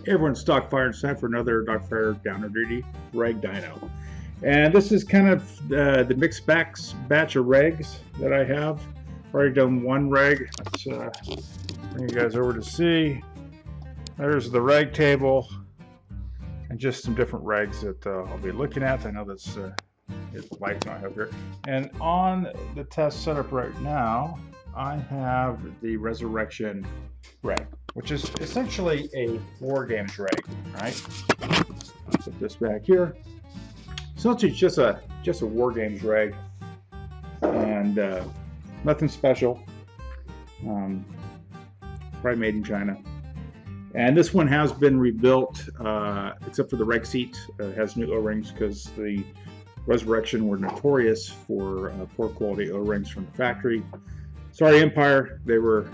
Hey everyone, Stockfire. It's time for another Dogfire Downer Duty Reg DYNO. And this is kind of the mixed batch of regs that I have. Already done one reg. Let's bring you guys over to see. There's the reg table and just some different regs that I'll be looking at. I know that's it's light not here. And on the test setup right now, I have the Resurrection reg, which is essentially a war games reg, right? Put this back here. So it's just a war games reg, and nothing special. Probably made in China. And this one has been rebuilt, except for the reg seat. It has new O-rings because the Resurrection were notorious for poor quality O-rings from the factory. Sorry, Empire. They were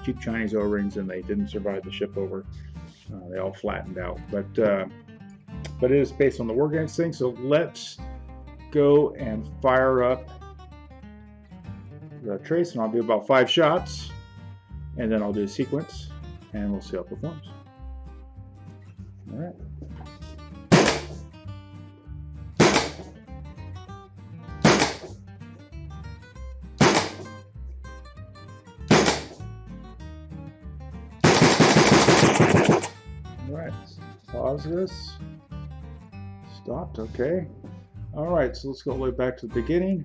cheap Chinese O-rings, and they didn't survive the ship over. They all flattened out. But it is based on the War Games thing. So let's go and fire up the trace, and I'll do about 5 shots, and then I'll do a sequence, and we'll see how it performs. All right. Alright, pause this. Stopped, okay. Alright, so let's go all the way back to the beginning.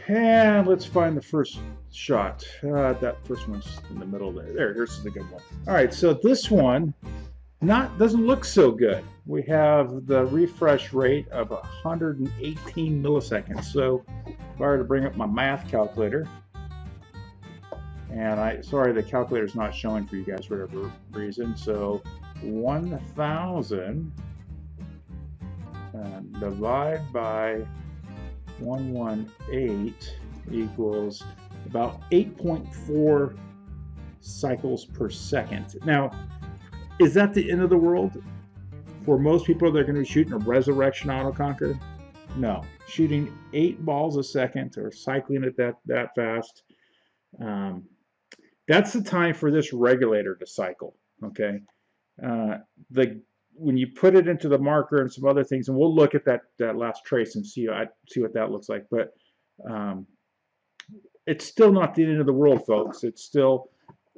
And let's find the first shot. That first one's in the middle there. Here's the good one. Alright, so this one doesn't look so good. We have the refresh rate of 118 milliseconds. So if I were to bring up my math calculator, and sorry, the calculator's not showing for you guys for whatever reason. So 1,000 divide by 118 equals about 8.4 cycles per second. Now, is that the end of the world? For most people, they're going to be shooting a Resurrection autoconquer. No, shooting 8 balls a second or cycling it that fast. That's the time for this regulator to cycle, okay? When you put it into the marker and some other things, and we'll look at that last trace and see what that looks like, but it's still not the end of the world, folks. It still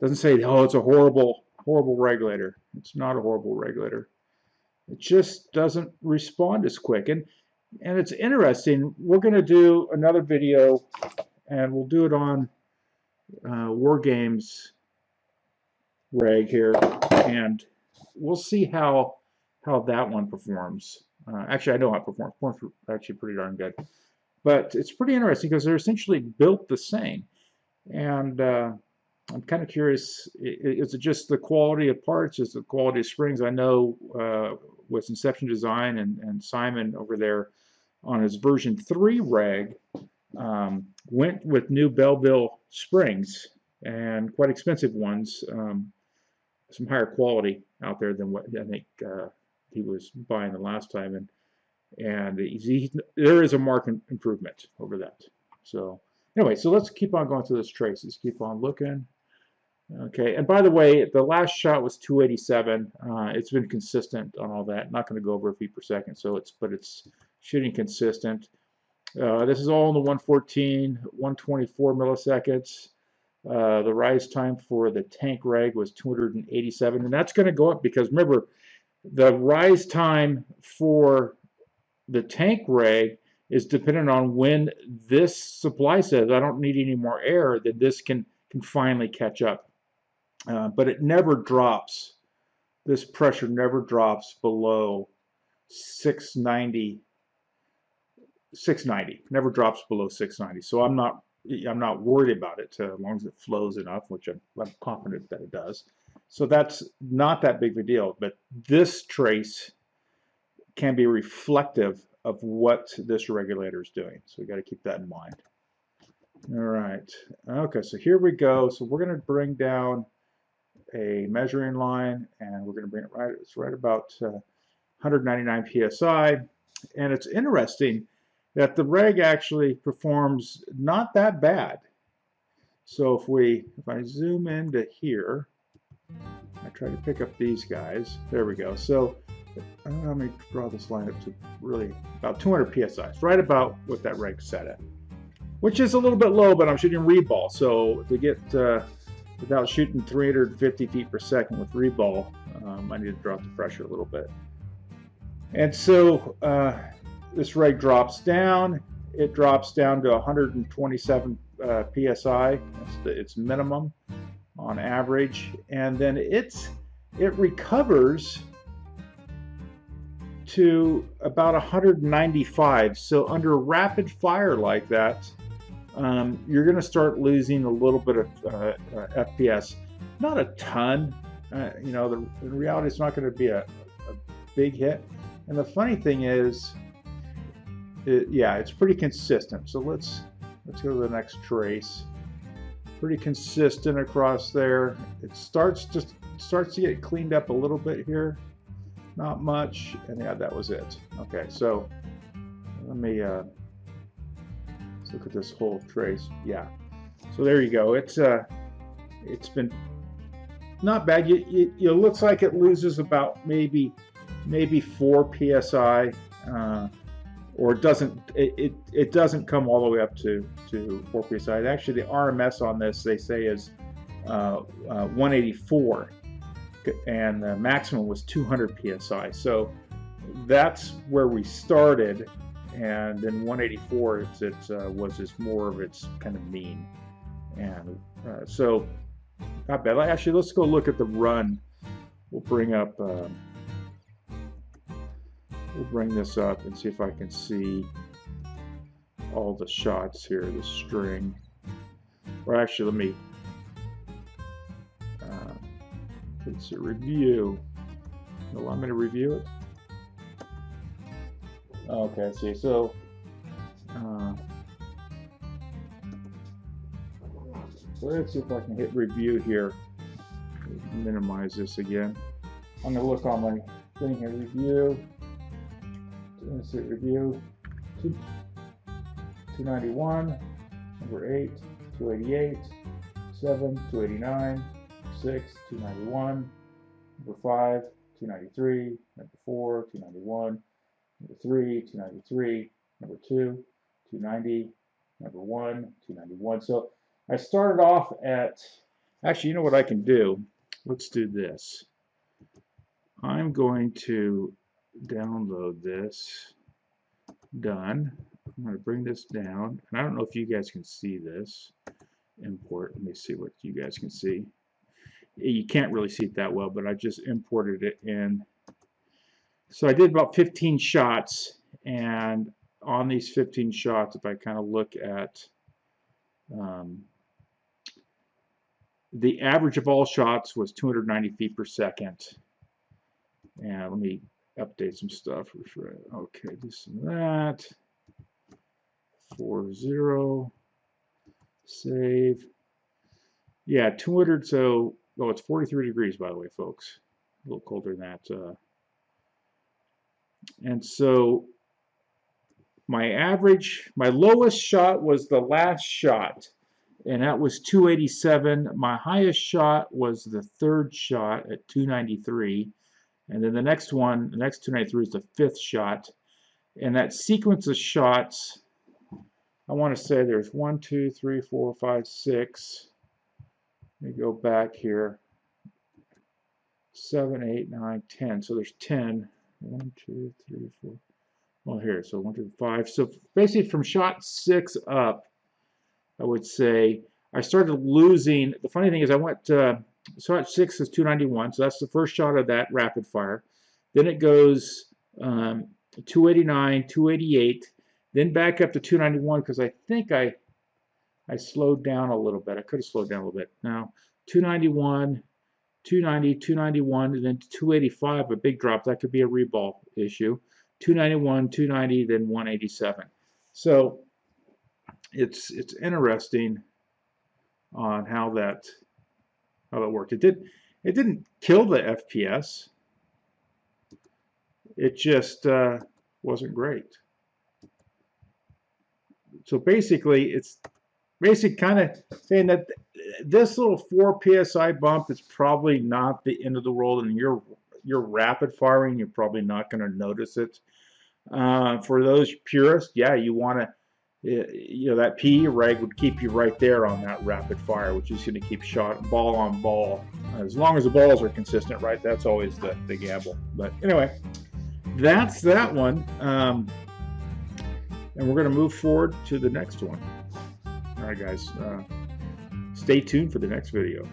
doesn't say, oh, it's a horrible regulator. It's not a horrible regulator. It just doesn't respond as quick. And it's interesting. We're going to do another video, and we'll do it on War Games reg here, and we'll see how that one performs. Actually, I know how it performs. It performs actually pretty darn good. But it's pretty interesting because they're essentially built the same. And I'm kind of curious, is it just the quality of parts? Is it the quality of springs? I know with Inception Design and Simon over there on his version 3 reg, went with new Belleville springs, and quite expensive ones, some higher quality out there than what I think he was buying the last time, and there is a marked improvement over that. So anyway, so let's keep on going through this trace. Let's keep on looking. Okay, and by the way, the last shot was 287. It's been consistent on all that. Not going to go over feet per second, but it's shooting consistent. This is all in the 114, 124 milliseconds. The rise time for the tank reg was 287, and that's going to go up because remember, the rise time for the tank reg is dependent on when this supply says I don't need any more air, then this can finally catch up. But it never drops. This pressure never drops below 690. 690 never drops below 690, so I'm not worried about it as long as it flows enough, which I'm confident that it does. So that's not that big of a deal, but this trace can be reflective of what this regulator is doing, so we got to keep that in mind. All right, okay, so here we go. So we're going to bring down a measuring line, and we're going to bring it it's right about 199 psi, and it's interesting that the reg actually performs not that bad. So if I zoom into here, I try to pick up these guys. There we go. So let me draw this line up to really about 200 psi. It's right about what that reg set at, which is a little bit low, but I'm shooting reball. So to get without shooting 350 feet per second with reball, I need to drop the pressure a little bit. And so this reg drops down. It drops down to 127 psi. That's its minimum on average, and then it recovers to about 195. So under rapid fire like that, you're going to start losing a little bit of FPS. Not a ton. You know, in reality, it's not going to be a big hit. And the funny thing is, yeah, it's pretty consistent. So let's go to the next trace. Pretty consistent across there. It starts to get cleaned up a little bit here. Not much, and yeah, that was it. Okay, so let me let's look at this whole trace. Yeah, so there you go. It's been not bad. It looks like it loses about maybe 4 psi, or it doesn't come all the way up to 4 psi. Actually, the RMS on this, they say, is 184. And the maximum was 200 psi. So that's where we started, and then 184 was just more of its kind of mean, and so not bad. Actually, let's go look at the run. We'll bring this up and see if I can see all the shots here, the string. Or actually, let me it's a review. Allow me to review it. Okay, see, so let's see if I can hit review here. Minimize this again. I'm gonna look on my thing here. Review. Let's hit review. 291, number 8, 288, 7, 289. 6, 291, number 5, 293, number 4, 291, number 3, 293, number 2, 290, number 1, 291. So I started off at, actually, you know what I can do? Let's do this. I'm going to download this. Done. I'm going to bring this down, and I don't know if you guys can see this. Import. Let me see what you guys can see. You can't really see it that well, but I just imported it in. So I did about 15 shots, and on these 15 shots, if I kind of look at the average of all shots was 290 feet per second. And let me update some stuff. Okay, do some of that. 40. Save. Yeah, 200. So, oh, it's 43 degrees, by the way, folks. A little colder than that. And so my lowest shot was the last shot, and that was 287. My highest shot was the third shot at 293, and then the next 293 is the fifth shot. And that sequence of shots, I want to say there's 1, 2, 3, 4, 5, 6. Let me go back here. 7, 8, 9, 10. So there's 10. 1, 2, 3, 4. Well, here. So 1, 2, 5. So basically from shot 6 up, I would say I started losing. The funny thing is I went shot 6 is 291. So that's the first shot of that rapid fire. Then it goes 289, 288. Then back up to 291 because I think I slowed down a little bit. I could have slowed down a little bit. Now 291, 290, 291, and then 285, a big drop. That could be a reball issue. 291, 290, then 187. So it's interesting on how that worked. It didn't kill the FPS. It just wasn't great. So basically, it's kind of saying that this little 4 psi bump is probably not the end of the world, and you're rapid firing, you're probably not going to notice it. For those purists, yeah, you want to, you know, that PE reg would keep you right there on that rapid fire, which is going to keep shot ball on ball. As long as the balls are consistent, right? That's always the gamble. But anyway, that's that one. And we're going to move forward to the next one. All right, guys. Stay tuned for the next video.